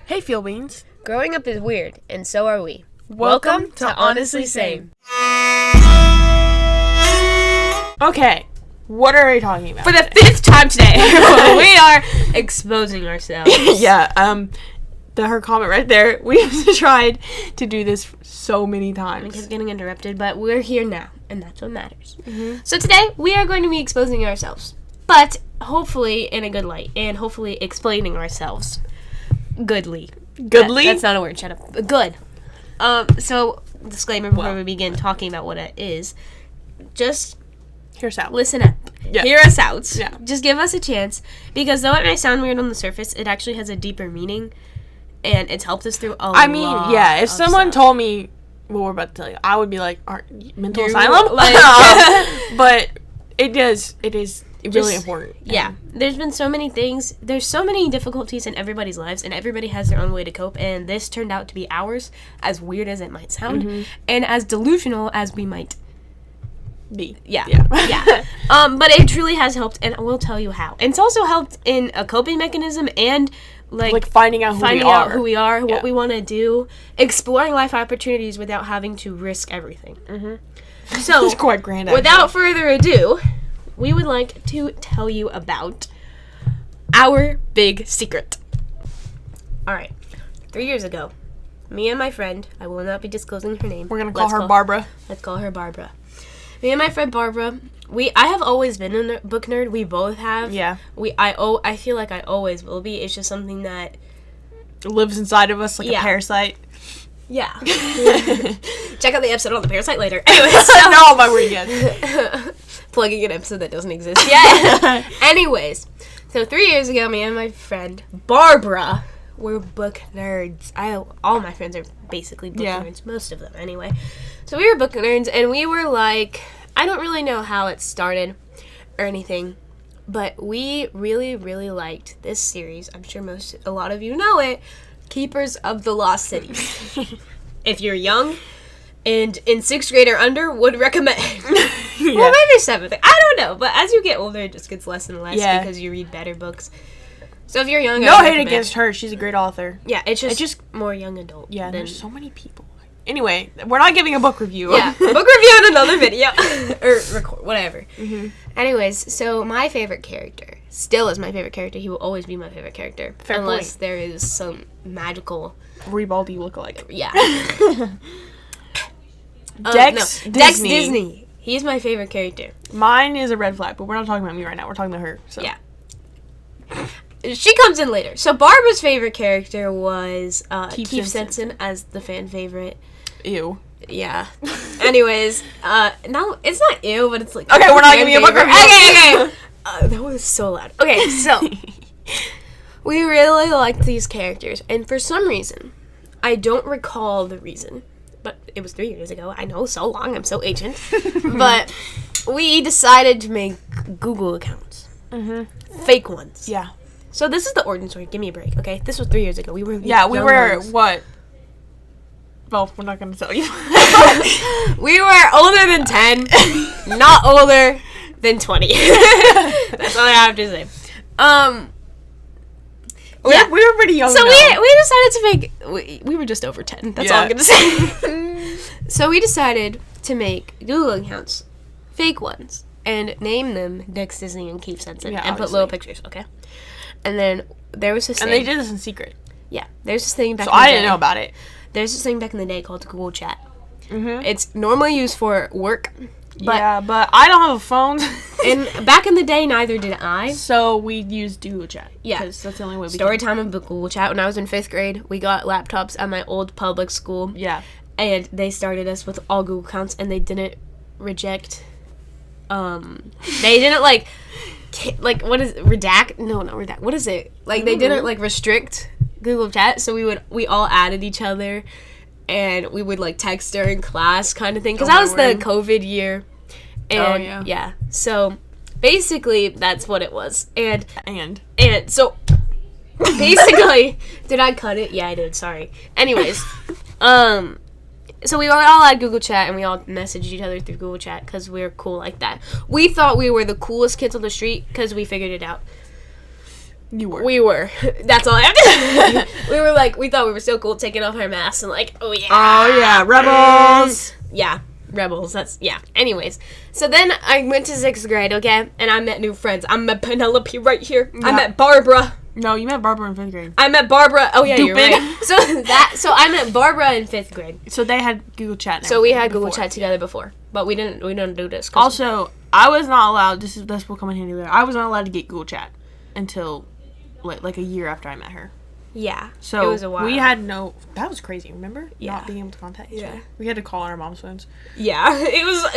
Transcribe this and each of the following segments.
Hey, Feel Beans. Growing up is weird, and so are we. Welcome to Honestly Same. Okay, what are we talking about? For the fifth time today, we are exposing ourselves. Her comment right there. We've tried to do this so many times. We kept getting interrupted, but we're here now, and that's what matters. Mm-hmm. So today, we are going to be exposing ourselves, but hopefully in a good light, and hopefully explaining ourselves goodly. Goodly? That's not a word, shut up. Good. So, disclaimer before we begin talking about what it is. Just hear us out. Listen up. Yeah. Hear us out. Yeah. Just give us a chance, because though it may sound weird on the surface, it actually has a deeper meaning, and it's helped us through a lot. If someone told me what we're about to tell you, I would be like, mental asylum? But it is really important. Yeah. There's been so many things. There's so many difficulties in everybody's lives, and everybody has their own way to cope, and this turned out to be ours, as weird as it might sound, and as delusional as we might be. Yeah. But it truly has helped, and we'll tell you how. And it's also helped in a coping mechanism and like finding out who we are, what we want to do, exploring life opportunities without having to risk everything. Mm-hmm. So, it's quite grand. Without further ado, we would like to tell you about our big secret. All right. 3 years ago, me and my friend, I will not be disclosing her name. We're going to call her Barbara. Let's call her Barbara. Me and my friend Barbara, I have always been a book nerd. We both have. Yeah. I feel like I always will be. It's just something that lives inside of us like a parasite. Yeah. Check out the episode on the parasite later. Anyways. No, my word yet. Plugging an episode that doesn't exist yet. Anyways. So 3 years ago, me and my friend Barbara were book nerds. All my friends are basically book nerds. Most of them, anyway. So we were book nerds, and we were like, I don't really know how it started or anything, but we really, really liked this series. I'm sure a lot of you know it. Keepers of the Lost Cities. If you're young and in 6th grade or under, would recommend. Well, maybe 7th. I don't know. But as you get older, it just gets less and less because you read better books. So if you're young, no hate against her. She's a great author. Yeah, it's just more young adult. Yeah, there's so many people. Anyway, we're not giving a book review. Yeah, book review in another video. Or record, whatever. Mm-hmm. Anyways, so my favorite character still is my favorite character. He will always be my favorite character. Fair unless point. There is some magical Ribaldi lookalike. Yeah. Dex Disney. He's my favorite character. Mine is a red flag, but we're not talking about me right now. We're talking about her. So. Yeah. She comes in later. So Barbara's favorite character was Keith Sensen as the fan favorite. Ew. Yeah. Anyways, no, it's not ew, but it's like... Okay, we're not giving a book review. Okay. That was so loud. Okay, so... we really liked these characters, and for some reason, I don't recall the reason, but it was 3 years ago. I know, so long. I'm so ancient. But we decided to make Google accounts. Mm-hmm. Fake ones. Yeah. So this is the origin story. Give me a break, okay? This was 3 years ago. We were what? Well, we're not going to tell you. We were older than 10, not older than 20. That's all I have to say. We were pretty young. So we decided to make... We were just over 10. That's all I'm going to say. So we decided to make Google accounts, fake ones, and name them Dex Disney and Keith Sensen, and put little pictures, okay? And then there was this thing. And they did this in secret. Yeah. There's this thing back in the day. So I didn't know about it. There's this thing back in the day called Google Chat. Mm-hmm. It's normally used for work. But I don't have a phone. And back in the day, neither did I. So we used Google Chat. Yeah. Because that's the only way we Story time of Google Chat. When I was in 5th grade, we got laptops at my old public school. Yeah. And they started us with all Google accounts, and they didn't reject... they didn't, what is it? Redact? No, not redact. What is it? They didn't, restrict Google Chat, so we all added each other, and we would, text during class kind of thing, because that was the COVID year. And, yeah. So, basically, that's what it was. And so, basically, did I cut it? Yeah, I did. Sorry. Anyways, so we all had Google Chat, and we all messaged each other through Google Chat because we were cool like that. We thought we were the coolest kids on the street because we figured it out. You were. We were. That's all I have to We were like, we thought we were so cool taking off our masks and like, oh yeah, rebels. Yeah, rebels. That's, yeah. Anyways, so then I went to 6th grade, okay? And I met new friends. I met Penelope right here. Yeah. I met Barbara. No, you met Barbara in 5th grade. I met Barbara. Oh yeah, you're right. So I met Barbara in 5th grade. So they had Google Chat. So we had Google Chat together before, but we didn't do this. Also, I was not allowed. This will come in handy later. I was not allowed to get Google Chat until like a year after I met her. Yeah. So it was a while. We had no. That was crazy. Remember? Yeah. Not being able to contact each other. We had to call on our mom's phones. Yeah. It was a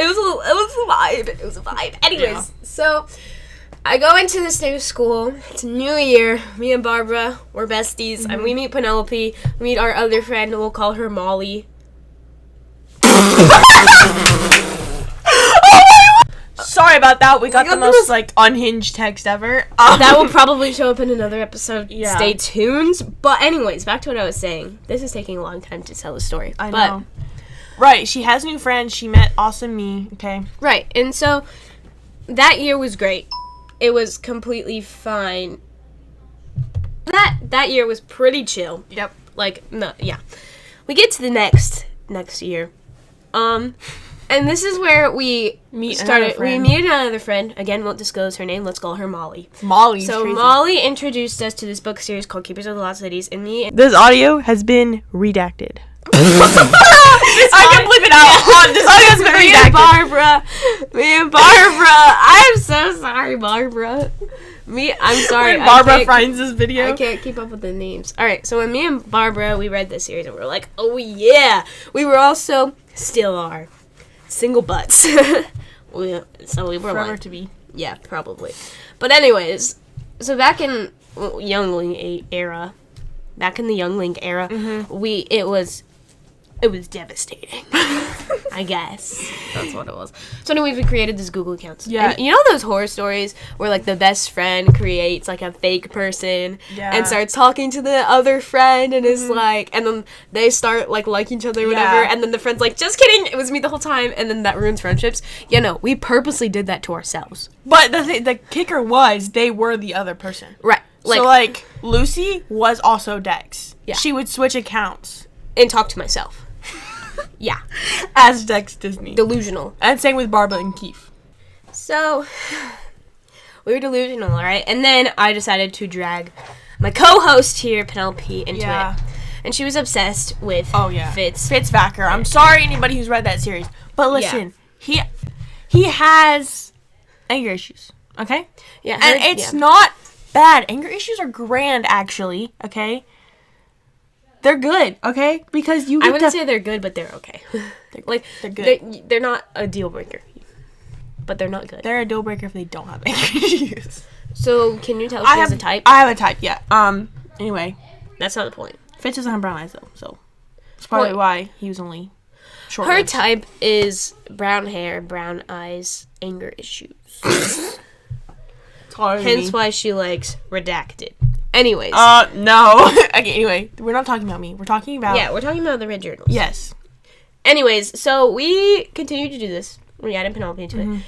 vibe. It was a vibe. Anyways, so I go into this new school. It's a new year. Me and Barbara, we're besties. And we meet Penelope. We meet our other friend. We'll call her Molly. Sorry about that. We got the most like unhinged text ever. That will probably show up in another episode. Yeah. Stay tuned. But anyways, back to what I was saying. This is taking a long time to tell the story. I know. Right. She has new friends. She met awesome me. Okay. Right. And so that year was great. It was completely fine. That year was pretty chill. Yep. Like, no, yeah. We get to the next year. And this is where we meet another friend. Again, won't disclose her name. Let's call her Molly. Molly. So crazy. Molly introduced us to this book series called Keepers of the Lost Cities. This audio has been redacted. I can bleep it out. This audio has been redacted. Me and Barbara. I'm so sorry, Barbara. I'm sorry. When Barbara finds this video, I can't keep up with the names. All right, so when me and Barbara, we read this series and we were like, oh yeah. We were also, still are, single butts. So we were forever like, to be. Yeah, probably. But anyways, so back in Youngling era, it was devastating. I guess that's what it was. So anyways, we created this Google account. Yeah. And you know those horror stories where like the best friend creates like a fake person and starts talking to the other friend and is like, and then they start like liking each other or whatever, and then the friend's like, just kidding, it was me the whole time, and then that ruins friendships. You know, we purposely did that to ourselves. But the kicker was they were the other person. Right. So like Lucy was also Dex. Yeah. She would switch accounts and talk to myself. Yeah. As Dex Disney. Delusional. And same with Barbara and Keith. So, we were delusional, alright? And then I decided to drag my co-host here, Penelope, into it. And she was obsessed with Fitzvacker. I'm sorry anybody who's read that series. But listen, he has anger issues, okay? Yeah. And it's not bad. Anger issues are grand, actually, okay? They're good, okay? Because you get I wouldn't say they're good, but they're okay. They're good. They're not a deal breaker, but they're not good. They're a deal breaker if they don't have anger issues. So, can you tell if she has a type? I have a type, yeah. Anyway. That's not the point. Fitz doesn't have brown eyes, though, so that's probably why he was only short. Her type is brown hair, brown eyes, anger issues. Hence why she likes redacted. Anyways. No. Okay, anyway, we're not talking about me. We're talking about... Yeah, we're talking about the red journals. Yes. Anyways, so we continued to do this. We added Penelope into it.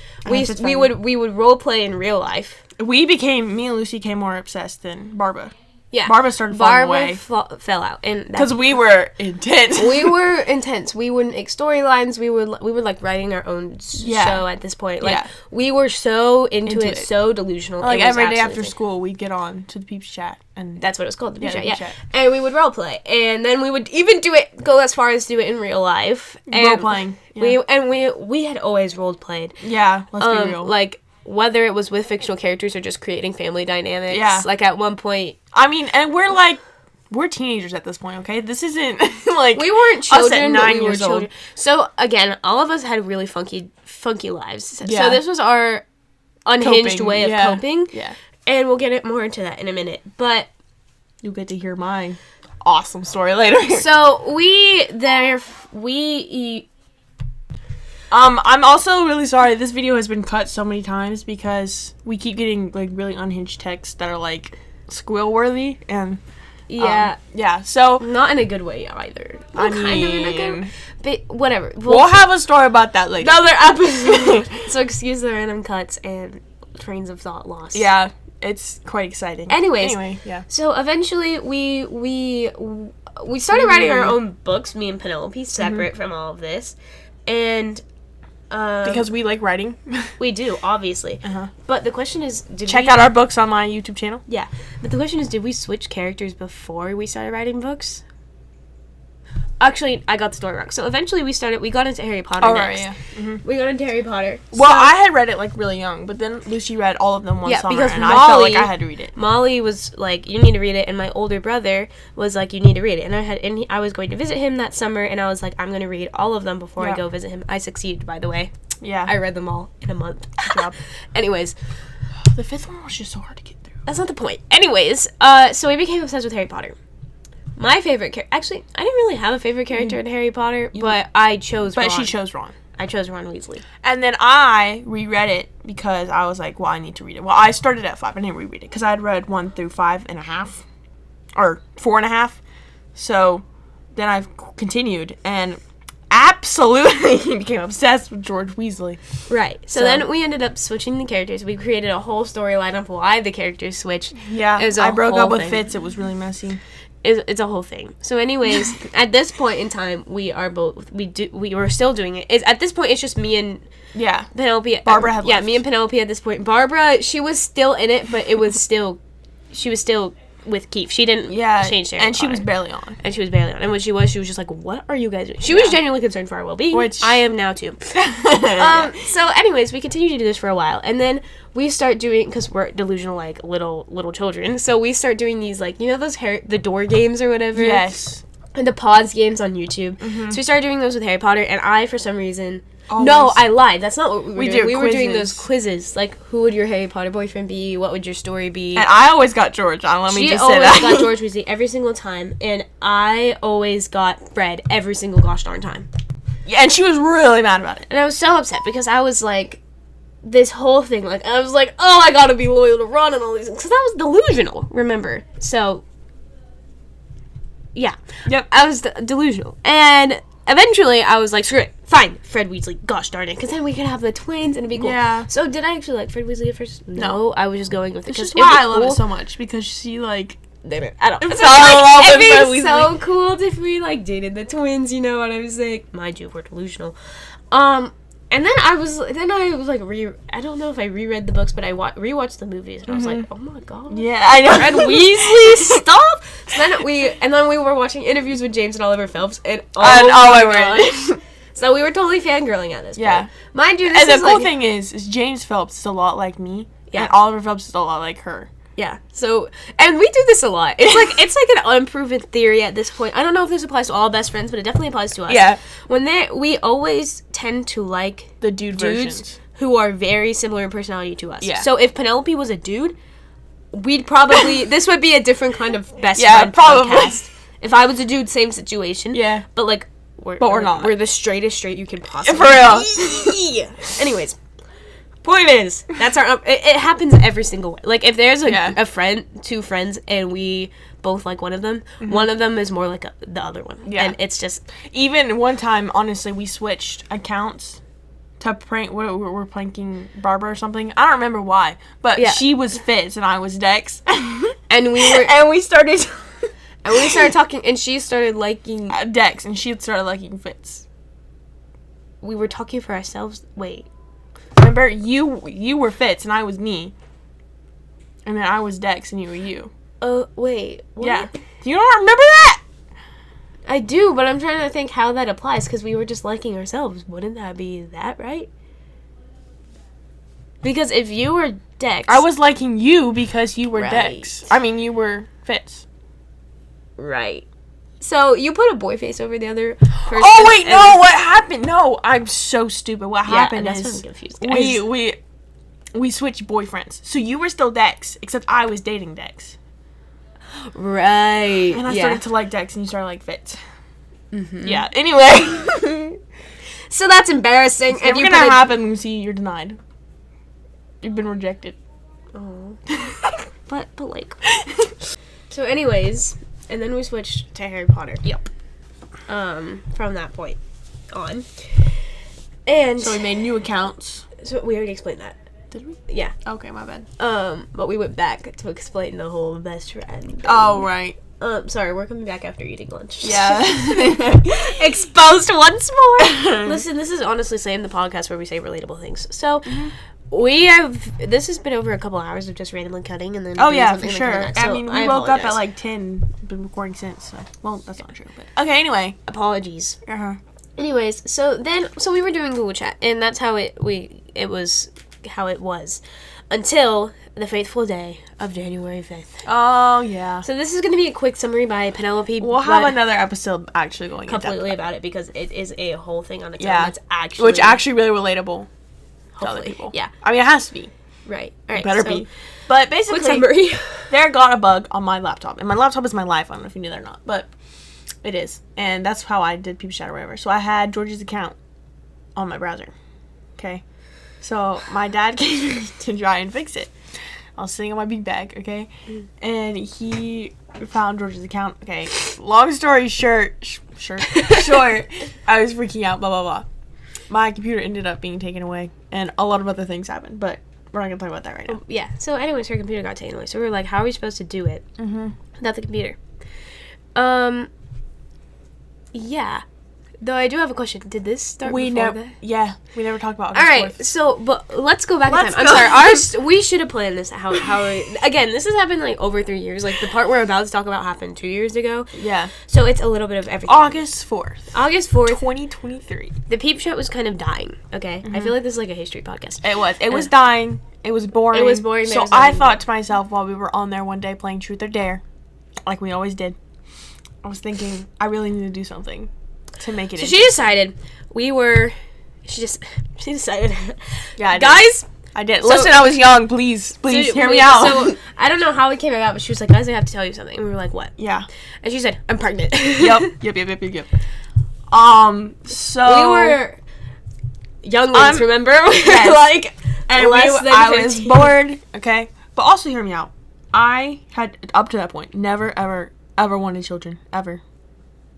We would role play in real life. Me and Lucy became more obsessed than Barbara. Yeah. Barbara started falling away. Fell out. Because we were intense. We were intense. We would make storylines. We were like writing our own show at this point. Like we were so into it, so delusional. Like every day after school, we'd get on to the Peeps chat, and that's what it was called, the Peeps chat. And we would role play, and then we would even go as far as do it in real life. Role playing. We had always role played. Yeah, let's be real. Like whether it was with fictional characters or just creating family dynamics. Yeah. Like at one point. I mean, and we're teenagers at this point, okay? This isn't like we weren't children, us at 9 but we years were children. old. So again, all of us had really funky lives. Yeah. So this was our unhinged way of coping. Yeah. And we'll get more into that in a minute. But you'll get to hear my awesome story later. So I'm also really sorry. This video has been cut so many times because we keep getting like really unhinged texts that are like squeal worthy and so not in a good way either. Kind of in a good, but whatever. We'll have a story about that later. Another episode. So excuse the random cuts and trains of thought loss. Yeah. it's quite exciting. Anyway, yeah. So eventually we started writing our own books, me and Penelope, separate from all of this. And because we like writing. We do, obviously. But the question is, check out our books on my YouTube channel. Yeah. But the question is, did we switch characters before we started writing books? Actually, I got the story wrong. So eventually we got into Harry Potter next. Right, yeah. We got into Harry Potter. Well, I had read it like really young, but then Lucy read all of them one summer, because and I felt like I had to read it. Molly was like, "You need to read it," and my older brother was like, "You need to read it." And I was going to visit him that summer, and I was like, "I'm going to read all of them before I go visit him." I succeeded, by the way. Yeah, I read them all in a month. Good job. Anyways, the fifth one was just so hard to get through. That's not the point. Anyways, so we became obsessed with Harry Potter. My favorite character... Actually, I didn't really have a favorite character in Harry Potter, but I chose Ron. But she chose Ron. I chose Ron Weasley. And then I reread it because I was like, well, I need to read it. Well, I started at 5. I didn't reread it because I had read 1 through 5.5. Or 4.5. So then I continued and absolutely became obsessed with George Weasley. Right. So then we ended up switching the characters. We created a whole storyline of why the characters switched. Yeah. I broke up with Fitz. It was really messy. It's a whole thing. So anyways, at this point in time, we were still doing it. At this point, it's just me and Penelope. Barbara had left. Me and Penelope at this point. Barbara, she was still in it, but she was still with Keith. She didn't change Harry and Potter. she was barely on. And when she was just like, what are you guys doing? She was genuinely concerned for our well-being, which I am now too. So anyways, we continued to do this for a while, and then we start doing, because we're delusional like little children, so we start doing these, like, you know those the door games or whatever? Yes. And the pause games on YouTube. So we started doing those with Harry Potter, and I, for some reason... Always. No, I lied. That's not what we were doing. We were doing quizzes. those quizzes. Like, who would your Harry Potter boyfriend be? What would your story be? And I always got George. Let me just say that. She always got George Weasley every single time. And I always got Fred every single gosh darn time. Yeah, and she was really mad about it. And I was so upset because I was like, this whole thing, like, I was like, oh, I gotta be loyal to Ron and all these things. Because I was delusional, remember? So, yeah. Yep. I was delusional. And... eventually, I was like, screw it. Fine, Fred Weasley. Gosh darn it. Because then we could have the twins and it'd be cool. Yeah. So, did I actually like Fred Weasley at first? No. I was just going with it. Because why I love it so much. Because she, like... I don't know. It'd be so cool if we, like, dated the twins, you know what I'm saying? Mind you, we're delusional. And then I was like, I don't know if I reread the books, but I rewatched the movies, and I was like, oh my god. Yeah, I know. Fred Weasley, stop! So then we were watching interviews with James and Oliver Phelps, and oh my god. So we were totally fangirling at this point. Yeah. Mind you, this is, and the cool thing is James Phelps is a lot like me, and Oliver Phelps is a lot like her. Yeah. So, and we do this a lot. It's like an unproven theory at this point. I don't know if this applies to all best friends, but it definitely applies to us. Yeah. We always tend to like the dudes versions who are very similar in personality to us. Yeah. So if Penelope was a dude, we'd probably this would be a different kind of best friend podcast. If I was a dude, same situation. Yeah. But like we're not. We're the straightest straight you can possibly be. For real. Anyways. Point is, that's our. It happens every single way. Like, if there's a friend, 2 friends, and we both like one of them is more like the other one. Yeah. And it's just... Even one time, honestly, we switched accounts to prank... We're pranking Barbara or something. I don't remember why. But she was Fitz, and I was Dex. And we started... And we started talking, and she started liking... Dex, and she started liking Fitz. We were talking for ourselves... Wait... Remember, you were Fitz and I was me. And then I was Dex and you were you. Wait. What? Yeah. You don't remember that? I do, but I'm trying to think how that applies because we were just liking ourselves. Wouldn't that be that, right? Because if you were Dex... I was liking you because you were Dex. I mean, you were Fitz. Right. So, you put a boy face over the other person. Oh, wait, no, what happened? No, I'm so stupid. What happened that's is... I'm confused, guys. We switched boyfriends. So, you were still Dex, except I was dating Dex. Right. And I started to like Dex, and you started to like Fitz. Mm-hmm. Yeah, anyway. So, that's embarrassing. It's never gonna happen, Lucy. You're denied. You've been rejected. Oh. but, like... So, anyways... And then we switched to Harry Potter. Yep. From that point on. And... So we made new accounts. So we already explained that. Did we? Yeah. Okay, my bad. But we went back to explain the whole best friend thing. Oh, right. Sorry, we're coming back after eating lunch. Yeah. Exposed once more. Listen, this is honestly Sam, the podcast where we say relatable things. So, this has been over a couple hours of just randomly cutting and then. Oh, doing yeah, something for and sure. then coming back. I mean, we I woke up at apologize. like 10. Been recording since, so. Well, that's not true, but. Okay, anyway. Apologies. Uh-huh. Anyways, so we were doing Google Chat, and that's how it was until the fateful day of January 5th. Oh, yeah. So this is going to be a quick summary by Penelope. We'll have another episode actually going completely in about it because it is a whole thing on its own. Yeah. That's actually which actually really relatable to other hopefully, people. yeah. I mean, it has to be. Right. All right. Better so, be. But quick basically, summary. there got a bug on my laptop. And my laptop is my life. I don't know if you knew that or not. But it is. And that's how I did Peep Chat or whatever. So I had George's account on my browser. Okay? So my dad came to try and fix it. I was sitting on my big bag, okay? And he found George's account. Okay, long story short, I was freaking out, blah, blah, blah. My computer ended up being taken away, and a lot of other things happened, but we're not going to talk about that right now. Yeah. So anyways, her computer got taken away. So we were like, how are we supposed to do it without the computer? Yeah. Though I do have a question. Did this start before that? Yeah, we never talked about All August right, 4th. so but let's go back in Let's time. go. I'm sorry. We should have planned this. Again, this has happened like over 3 years. Like the part we're about to talk about happened 2 years ago. Yeah. So it's a little bit of everything. August 4th. August 4th. 2023. The Peep Show was kind of dying. Okay, I feel like this is like a history podcast. It was. It was dying. It was boring. It was boring. So There was I nothing thought to myself while we were on there one day playing Truth or Dare, like we always did, I was thinking, I really need to do something to make it So she decided she decided. Yeah, I did. Guys, I did. So- Listen, I was young. Please hear me out. So I don't know how it came about, but she was like, guys, I have to tell you something. And we were like, what? yeah. And she said, I'm pregnant. Yep. So We were younglings, remember? We were yes. like, and less than I was 15. bored. Okay, but also hear me out. I had up to that point never ever wanted children ever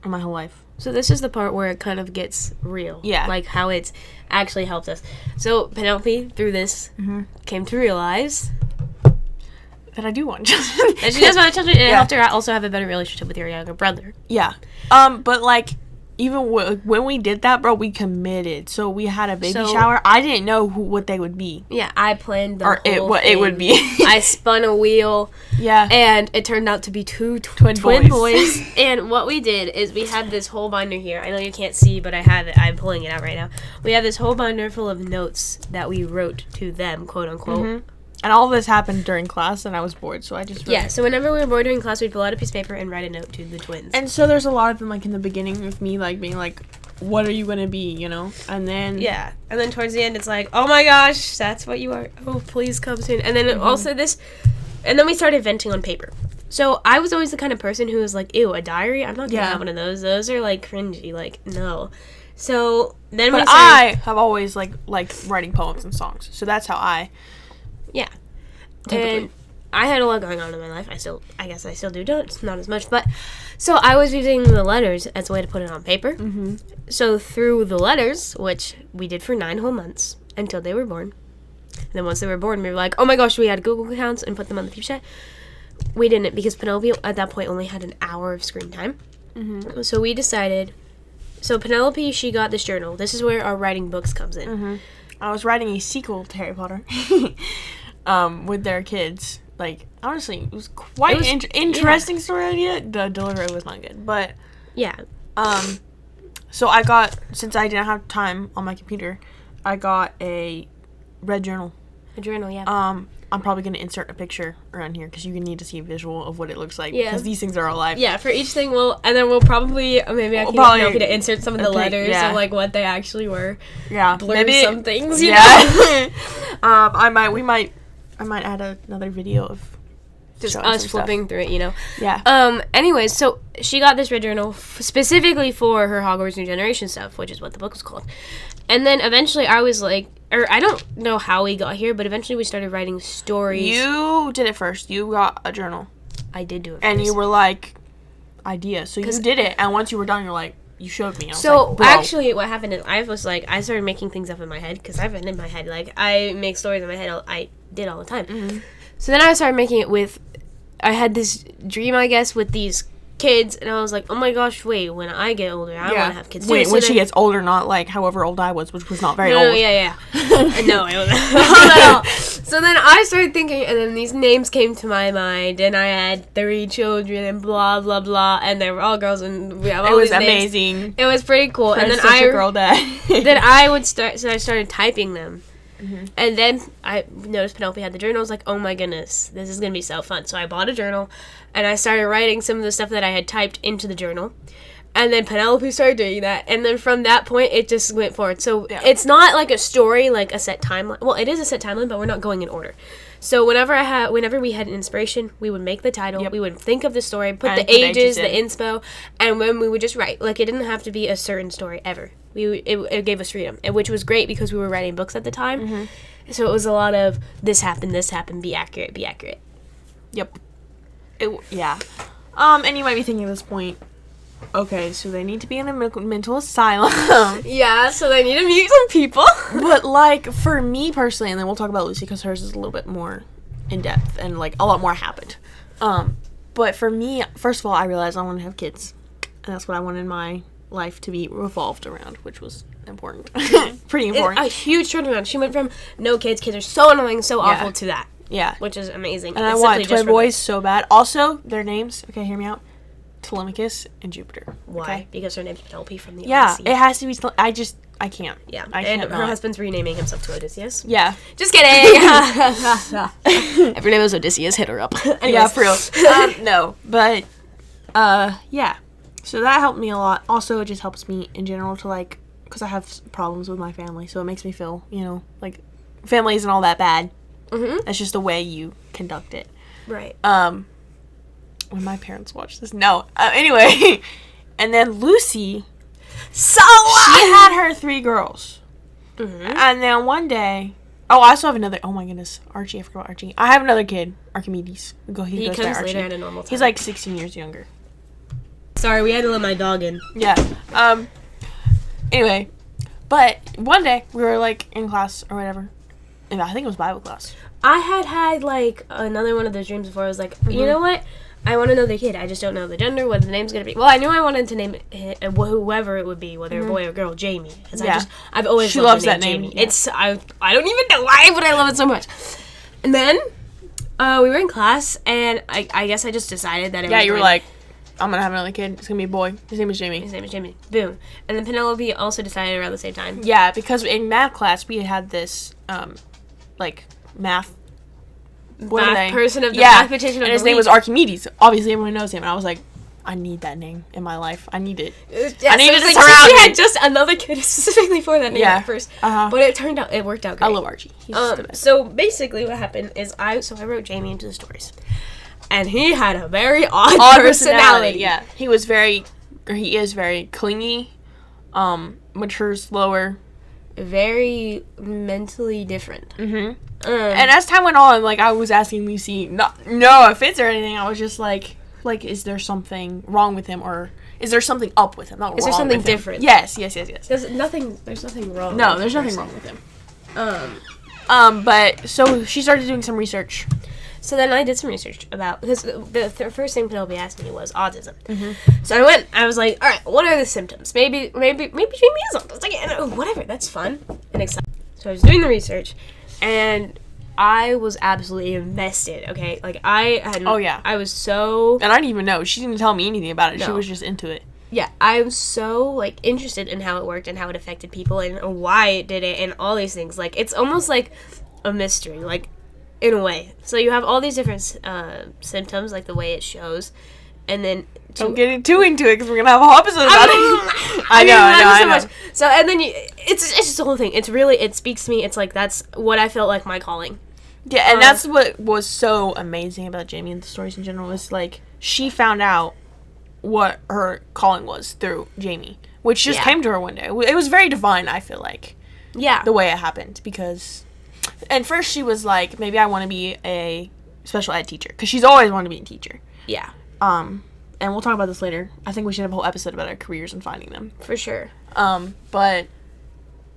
in my whole life. So this is the part where it kind of gets real. Yeah. Like how it's actually helped us. So Penelope, through this, came to realize That I do want children. that she does want children, and it Yeah. helped her also have a better relationship with your younger brother. Yeah. But like, even when we did that, bro, we committed. So we had a baby So- shower. I didn't know what they would be. Yeah, I planned the Or whole what thing. it would be. I spun a wheel, Yeah. and it turned out to be two Twin twin boys. boys. And what we did is we had this whole binder here. I know you can't see, but I have it. I'm pulling it out right now. We have this whole binder full of notes that we wrote to them, quote unquote. And all of this happened during class, and I was bored, so I just wrote. Yeah, so whenever we were bored during class, we'd pull out a piece of paper and write a note to the twins. And so there's a lot of them, like, in the beginning with me, like, being like, what are you gonna be, you know? And then... yeah, and then towards the end, it's like, oh my gosh, that's what you are. Oh, please come soon. And then also this, and then we started venting on paper. So I was always the kind of person who was like, ew, a diary? I'm not gonna Yeah. have one of those. Those are like cringy. Like, no. So then But we started, I have always, like writing poems and songs. So that's how I... yeah. typically. And I had a lot going on in my life. I guess I still do. Not as much, but so I was using the letters as a way to put it on paper. Mm-hmm. So through the letters, which we did for 9 whole months until they were born. And then once they were born, we were like, oh my gosh, we had Google accounts and put them on the Peep Chat. We didn't because Penelope at that point only had an hour of screen time. Mm-hmm. So we decided. So Penelope, she got this journal. This is where our writing books comes in. Mm-hmm. I was writing a sequel to Harry Potter. With their kids. Like, honestly, it was quite interesting story idea. The delivery was not good. But, Yeah. so I got, since I didn't have time on my computer, I got a red journal. A journal, yeah. I'm probably going to insert a picture around here because you need to see a visual of what it looks like. Yeah. Because these things are alive. Yeah, for each thing and then we'll probably, maybe I can Probably help you to insert some of the a pic, letters yeah. of like what they actually were. Yeah. Blur some things, you yeah. know? I might add another video of Just showing us some flipping through it, you know? stuff. Yeah. Anyways, so she got this red journal specifically for her Hogwarts New Generation stuff, which is what the book was called. And then eventually I was like, or I don't know how we got here, but eventually we started writing stories. You did it first. You got a journal. I did do it And first. you were like, idea. So you 'Cause- did it. And once you were done, you're like, you showed me. I was So like, bro. actually, what happened is I started making things up in my head because I've been in my head. Like I make stories in my head. I did all the time. Mm-hmm. So then I started making it with. I had this dream, I guess, with these kids, and I was like, oh my gosh, wait, when I get older, I want to have kids too. Wait, So when then- she gets older, not like however old I was, which was not very No, old. yeah. No, I wasn't. Not at all. So then I started thinking, and then these names came to my mind, and I had 3 children, and blah, blah, blah, and they were all girls, and we have all It was these names. amazing. It was pretty cool. And then Such a girl dad. then I would start, so I started typing them. Mm-hmm. And then I noticed Penelope had the journal. I was like, oh my goodness, this is going to be so fun. So I bought a journal, and I started writing some of the stuff that I had typed into the journal. And then Penelope started doing that. And then from that point, it just went forward. So it's not like a story, like a set timeline. Well, it is a set timeline, but we're not going in order. So whenever we had an inspiration, we would make the title, we would think of the story, put the ages, the inspo, and then we would just write. Like, it didn't have to be a certain story ever. It gave us freedom, which was great because we were writing books at the time. Mm-hmm. So it was a lot of this happened, be accurate, be accurate. Yep. And you might be thinking at this point, okay, so they need to be in a mental asylum. Yeah, so they need to meet some people. But, like, for me personally, and then we'll talk about Lucy because hers is a little bit more in-depth and, like, a lot more happened. But for me, first of all, I realized I want to have kids. And that's what I wanted my life to be revolved around, which was important. Pretty important. A huge turnaround. She went from no kids are so annoying, so awful, to that. Yeah. Which is amazing. And I want twin boys so bad. Also, their names, okay, hear me out. Telemachus and Jupiter. Why? Okay? Because her name's Penelope from the Yeah, Odyssey. it has to be. I can't. Yeah, I and can't her not. husband's renaming himself to Odysseus. Yeah. Just kidding. If her name was Odysseus, hit her up. Yeah, for real. No, but, yeah. So that helped me a lot. Also, it just helps me in general to, like, because I have problems with my family, so it makes me feel, like, family isn't all that bad. Mm-hmm. That's just the way you conduct it. Right. When my parents watch this, no. Anyway, and then Lucy, So she had her 3 girls. Mm-hmm. And then one day, I also have another, oh my goodness, Archie, I forgot Archie. I have another kid, Archimedes. He goes by comes Archie. later at a normal time. He's like 16 years younger. Sorry, we had to let my dog in. Yeah. Anyway, but one day we were like in class or whatever, and I think it was Bible class. I had like another one of those dreams before. I was like, you know what? I want to know the kid. I just don't know the gender, what the name's gonna be. Well, I knew I wanted to name it, whoever it would be, whether a boy or girl, Jamie. Because I've always She loved loves the name that name, Jamie. yeah. It's I don't even know why, but I love it so much. And then we were in class, and I guess I just decided that it Yeah, was you were like, I'm gonna have another kid. It's gonna be a boy. His name is Jamie. his name is Jamie. Boom. And then Penelope also decided around the same time. Yeah, because in math class we had this like math. What are Math they? person of the Yeah, mathematician of and the his name week. was Archimedes. Obviously, everyone knows him, and I was like, I need that name in my life. I need it. Yeah, I needed so to it's like surround she me. had just another kid specifically for that name Yeah. at first, Uh-huh. but it worked out great. I love Archie. He's the best. So basically, what happened is I wrote Jamie into the stories, and he had a very odd personality. Yeah, he is very clingy, mature slower. Very mentally different. Mm-hmm. And as time went on, like, I was asking Lucy, no offense or anything, I was just like, is there something wrong with him, or is there something up with him? Not Is there wrong something with him. different? Yes. There's nothing wrong. No, with there's the nothing person. wrong with him. But so she started doing some research. So then I did some research about, because the first thing Penelope asked me was autism. Mm-hmm. So I was like, all right, what are the symptoms? Maybe Jamie is autistic. And whatever, that's fun and exciting. So I was doing the research, and I was absolutely invested. Okay, like I had. Oh, yeah. I was so. And I didn't even know. She didn't tell me anything about it. She No. was just into it. Yeah, I was so like interested in how it worked and how it affected people and why it did it and all these things. Like it's almost like a mystery, like in a way. So you have all these different symptoms, like the way it shows, and then Don't get too into it because we're gonna have a whole episode about it. I know. So and then it's just the whole thing. It's really, it speaks to me. It's like that's what I felt like my calling. Yeah, and that's what was so amazing about Jamie and the stories in general is like she found out what her calling was through Jamie, which just came to her one day. It was very divine, I feel like, Yeah. the way it happened, because and first she was like, maybe I want to be a special ed teacher, because she's always wanted to be a teacher. Yeah. and we'll talk about this later. I think we should have a whole episode about our careers and finding them. For sure. But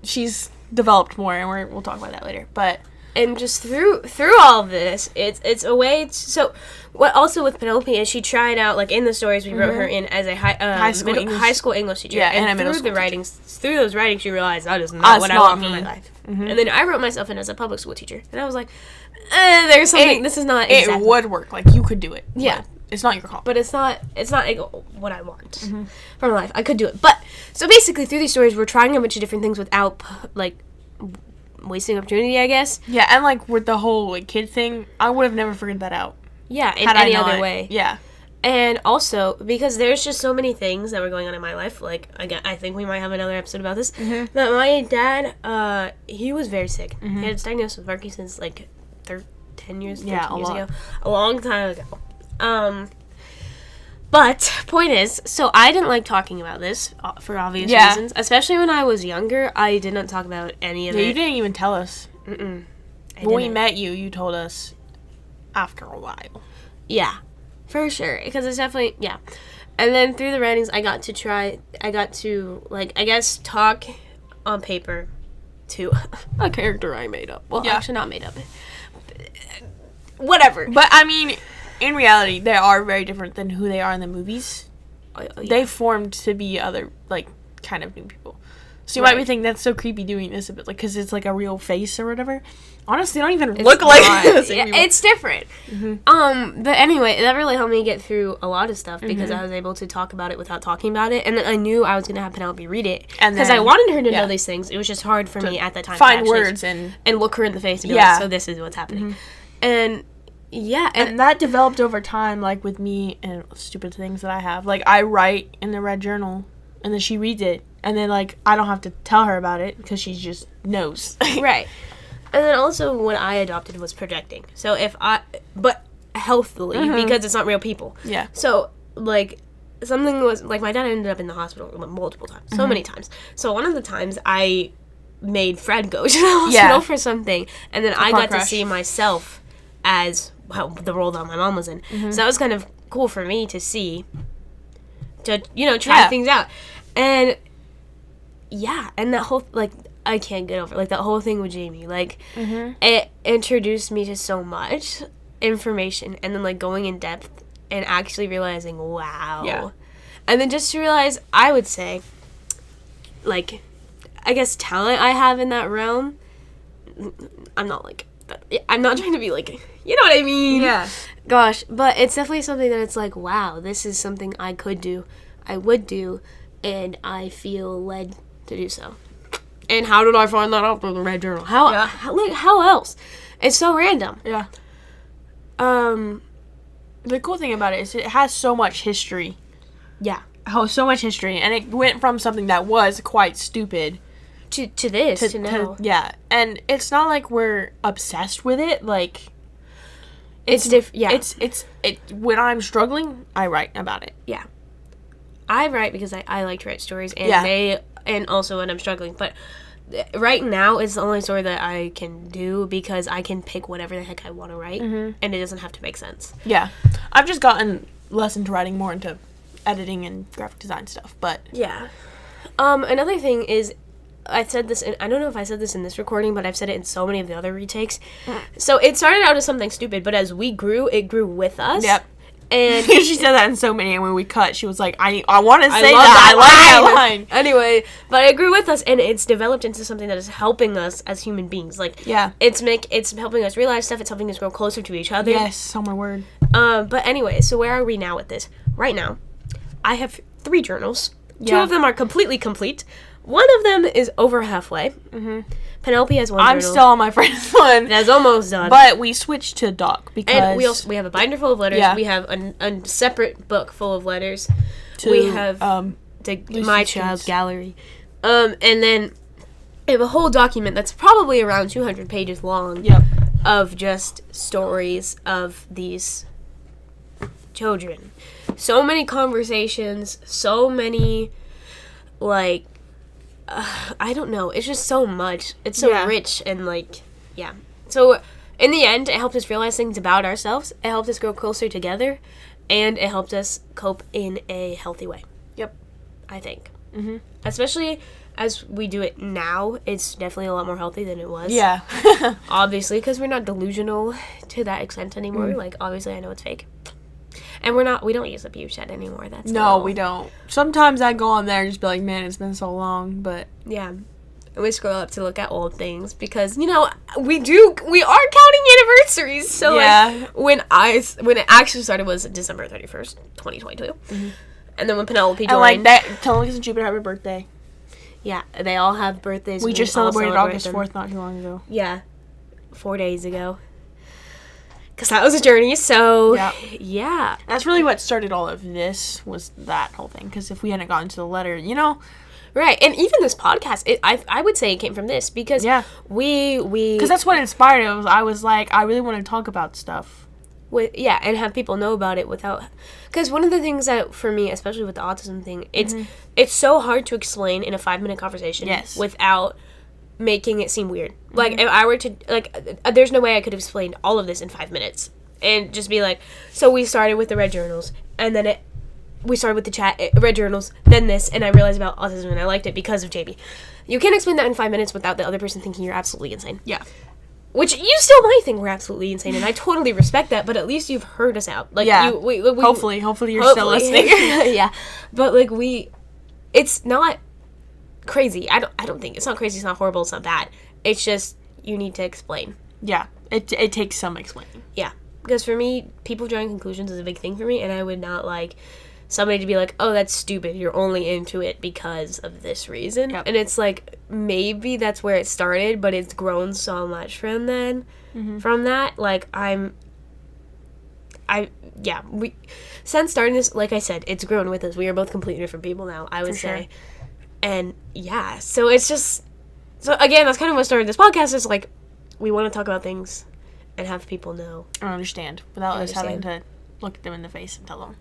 she's developed more, and we'll talk about that later. But and just through all of this, it's a way. So what also with Penelope is she tried out, like in the stories we wrote her in as a high school English teacher. Yeah, and through through those writings, she realized that is not what I want for my life. And then I wrote myself in as a public school teacher, and I was like, there's something. This is not. Exactly. It would work. Like you could do it. Yeah. It's not your call. But it's not what I want for my life. I could do it. But, so basically, through these stories, we're trying a bunch of different things without, like, wasting opportunity, I guess. Yeah, and, like, with the whole, like, kid thing, I would have never figured that out. Yeah, in any other way. Yeah. And also, because there's just so many things that were going on in my life, like, again, I think we might have another episode about this, that my dad, he was very sick. He had diagnosed with Parkinson's, like, 10 years, 15 years ago. A long time ago. But point is, so I didn't like talking about this for obvious reasons, especially when I was younger. I did not talk about any of it. You didn't even tell us. When we met you told us after a while. Yeah, for sure, because it's definitely, and then through the writings I got to like, I guess, talk on paper to a character I made up. Well, actually not made up. Whatever. But I mean, in reality, they are very different than who they are in the movies. They formed to be other, like, kind of new people. So you might be thinking, that's so creepy doing this a bit, like, because it's, like, a real face or whatever. Honestly, they don't even look like the same people. It's different. But anyway, that really helped me get through a lot of stuff, because I was able to talk about it without talking about it, and then I knew I was going to have Penelope read it, because I wanted her to know these things. It was just hard for me at that time find words and look her in the face and be like, so this is what's happening. And and that developed over time, like with me and stupid things that I have. Like, I write in the red journal, and then she reads it, and then, like, I don't have to tell her about it because she just knows. Right. And then also what I adopted was projecting. So but healthily, because it's not real people. Yeah. So, like, something was, like, my dad ended up in the hospital multiple times, so many times. So one of the times I made Fred go to the hospital for something, and then I got to see myself as the role that my mom was in. So that was kind of cool for me to see, to, try things out. And, and that whole, like, I can't get over, like, that whole thing with Jamie. Like, it introduced me to so much information, and then, like, going in depth and actually realizing, wow. Yeah. And then just to realize, I would say, like, I guess talent I have in that realm, I'm not trying to be, like, you know what I mean? Yeah. Gosh, but it's definitely something that it's like, wow, this is something I could do, I would do, and I feel led to do so. And how did I find that out from the Red Journal? How else? It's so random. Yeah. The cool thing about it is it has so much history. Yeah. So much history, and it went from something that was quite stupid to this, to now. Yeah, and it's not like we're obsessed with it. Like, it's different. Yeah. It's when I'm struggling, I write about it. Yeah. I write because I like to write stories, and and also when I'm struggling. But right now, it's the only story that I can do because I can pick whatever the heck I want to write, and it doesn't have to make sense. Yeah. I've just gotten less into writing, more into editing and graphic design stuff, but... Yeah. Another thing is, I said this, I don't know if I said this in this recording, but I've said it in so many of the other retakes. So it started out as something stupid, but as we grew, it grew with us. Yep. And she said that in so many, and when we cut, she was like, I want to say that. I like that line. Anyway, but it grew with us, and it's developed into something that is helping us as human beings. Like, it's helping us realize stuff. It's helping us grow closer to each other. Yes, oh my word. But anyway, so where are we now with this? Right now, I have 3 journals. 2 of them are completely complete. One of them is over halfway. Penelope has one journal. I'm still on my friend's one. That's almost done. But we switched to Doc because... And we have a binder full of letters. Yeah. We have a separate book full of letters. We have My Child's Gallery. And then we have a whole document that's probably around 200 pages long of just stories of these children. So many conversations, so many, like... I don't know. It's just so much. It's so rich and, like, So, in the end, it helped us realize things about ourselves. It helped us grow closer together. and it helped us cope in a healthy way. Yep. I think. Mhm. Especially as we do it now, it's definitely a lot more healthy than it was. Yeah. Obviously, because we're not delusional to that extent anymore. Like, obviously, I know it's fake. And we don't use the Pew Chat anymore. That's No, we don't. Sometimes I go on there and just be like, man, it's been so long, but Yeah. And we scroll up to look at old things because, we are counting anniversaries. So, Yeah. when it actually started was December 31st, 2022. And then when Penelope joined. and like that, Telemachus and Jupiter have a birthday. Yeah, they all have birthdays. We and just all celebrated celebrate August them. 4th not too long ago. Yeah, 4 days ago. Because that was a journey, so Yeah. yeah. That's really what started all of this, was that whole thing. Because if we hadn't gotten to the letter, Right, and even this podcast, I would say it came from this because Yeah. we because that's what inspired it. I was like, I really want to talk about stuff. and have people know about it without, because one of the things that for me, especially with the autism thing, it's so hard to explain in a 5-minute conversation Yes. without making it seem weird. Like if I were to there's no way I could have explained all of this in 5 minutes and just be like, so we started with the red journals and then we started with the chat, red journals, then this, and I realized about autism and I liked it because of JB. You can't explain that in 5 minutes without the other person thinking you're absolutely insane. Yeah. Which you still might think we're absolutely insane, and I totally respect that, but at least you've heard us out. Like, Yeah. we Hopefully you're still listening. Yeah. But, like, it's not crazy. I don't think, it's not crazy, it's not horrible, it's not bad. It's just, you need to explain. Yeah. It takes some explaining. Yeah. Because for me, people drawing conclusions is a big thing for me, and I would not like somebody to be like, oh, that's stupid, you're only into it because of this reason. Yep. And it's like, maybe that's where it started, but it's grown so much from then. From that, like, since starting this, like I said, it's grown with us. We are both completely different people now, I would For sure. say. And yeah, so it's just, so again, that's kind of what started this podcast, is like, we want to talk about things and have people know. I understand. Without us having Understand. to look them in the face and tell them.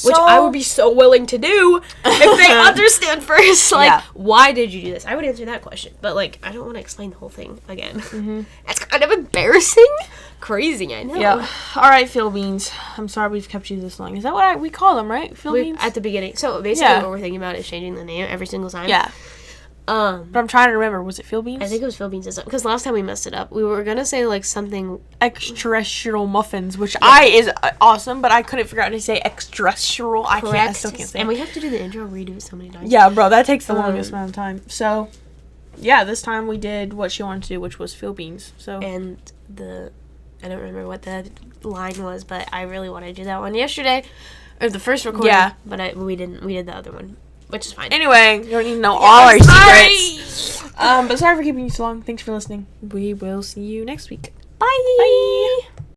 Which I would be so willing to do if they understand first. Like, Yeah. why did you do this? I would answer that question. But, like, I don't want to explain the whole thing again. That's kind of embarrassing. Crazy, I know. Yeah. All right, Phil Beans. I'm sorry we've kept you this long. Is that what we call them, right? Phil Beans? At the beginning. So, basically, Yeah. what we're thinking about is changing the name every single time. Yeah. But I'm trying to remember. Was it Phil Beans? I think it was Phil Beans this time. Because last time we messed it up, we were going to say, like, something. Extraterrestrial muffins, which is awesome, but I couldn't figure out how to say extraterrestrial. I still can't say And it. we have to do the intro, redo it so many times. Yeah, bro, that takes the longest amount of time. So, yeah, this time we did what she wanted to do, which was Phil Beans. So, And I don't remember what the line was, but I really wanted to do that one yesterday. Or the first recording. Yeah. But we didn't. We did the other one, which is fine. anyway, you don't need to know all our secrets. But sorry for keeping you so long. Thanks for listening. We will see you next week. Bye. Bye.